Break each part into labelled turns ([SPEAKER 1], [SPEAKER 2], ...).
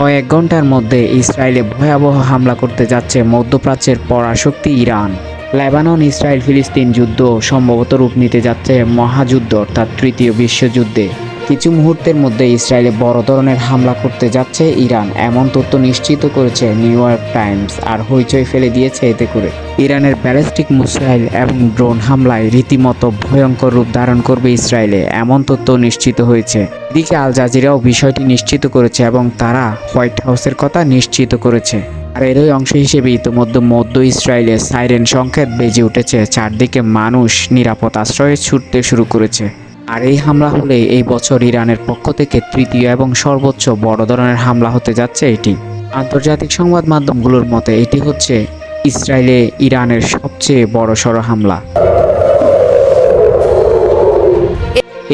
[SPEAKER 1] কয়েক ঘন্টার মধ্যে ইসরায়েলে ভয়াবহ হামলা করতে যাচ্ছে মধ্যপ্রাচ্যের পরাশক্তি ইরান। লেবানন ইসরায়েল ফিলিস্তিন যুদ্ধ সম্ভবত রূপ নিতে যাচ্ছে মহাযুদ্ধ অর্থাৎ তৃতীয় বিশ্বযুদ্ধে। কিছু মুহূর্তের মধ্যে ইসরায়েলে বড় ধরনের হামলা করতে যাচ্ছে ইরান, এমন তথ্য নিশ্চিত করেছে নিউ ইয়র্ক টাইমস। আর হইচই ফেলে দিয়েছে এতে করে। ইরানের ব্যালিস্টিক মিসাইল এবং ড্রোন হামলায় রীতিমতো ভয়ঙ্কর রূপ ধারণ করবে ইসরায়েলে, এমন তথ্য নিশ্চিত হয়েছে। এদিকে আল জাজিরাও বিষয়টি নিশ্চিত করেছে এবং তারা হোয়াইট হাউসের কথা নিশ্চিত করেছে। আর এরই অংশ হিসেবে ইতিমধ্যে মধ্য ইসরায়েলে সাইরেন সংকেত বেজে উঠেছে, চারদিকে মানুষ নিরাপদ আশ্রয়ে ছুটতে শুরু করেছে। আর এই হামলা হলে এই বছর ইরানের পক্ষ থেকে তৃতীয় এবং সর্বোচ্চ বড় ধরনের হামলা হতে যাচ্ছে এটি। আন্তর্জাতিক সংবাদ মাধ্যমগুলোর মতে এটি হচ্ছে ইসরায়েলে ইরানের সবচেয়ে বড়সড় হামলা।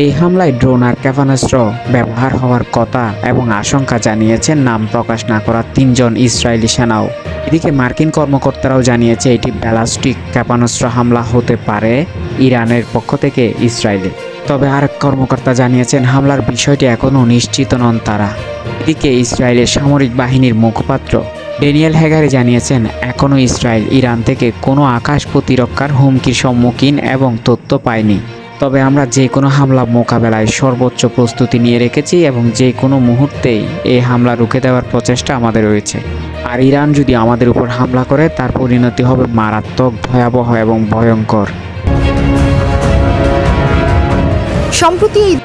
[SPEAKER 1] এই হামলায় ড্রোন আর ক্ষেপণাস্ত্র ব্যবহার হওয়ার কথা এবং আশঙ্কা জানিয়েছেন নাম প্রকাশ না করা 3 জন ইসরায়েলি সেনাও। এদিকে মার্কিন কর্মকর্তারাও জানিয়েছে এটি ব্যালিস্টিক ক্ষেপণাস্ত্র হামলা হতে পারে ইরানের পক্ষ থেকে ইসরায়েলে। তবে আরেক কর্মকর্তা জানিয়েছেন হামলার বিষয়টি এখনও নিশ্চিত নন তারা। এদিকে ইসরায়েলের সামরিক বাহিনীর মুখপাত্র ড্যানিয়েল হ্যাগারি জানিয়েছেন এখনও ইসরায়েল ইরান থেকে কোনো আকাশ প্রতিরক্ষার হুমকির সম্মুখীন এবং তথ্য পায়নি। তবে আমরা যে কোনো হামলা মোকাবেলায় সর্বোচ্চ প্রস্তুতি নিয়ে রেখেছি এবং যে কোনো মুহূর্তেই এই হামলা রুখে দেওয়ার প্রচেষ্টা আমাদের রয়েছে। আর ইরান যদি আমাদের উপর হামলা করে তার পরিণতি হবে মারাত্মক, ভয়াবহ এবং ভয়ঙ্কর।
[SPEAKER 2] সম্প্রতি এই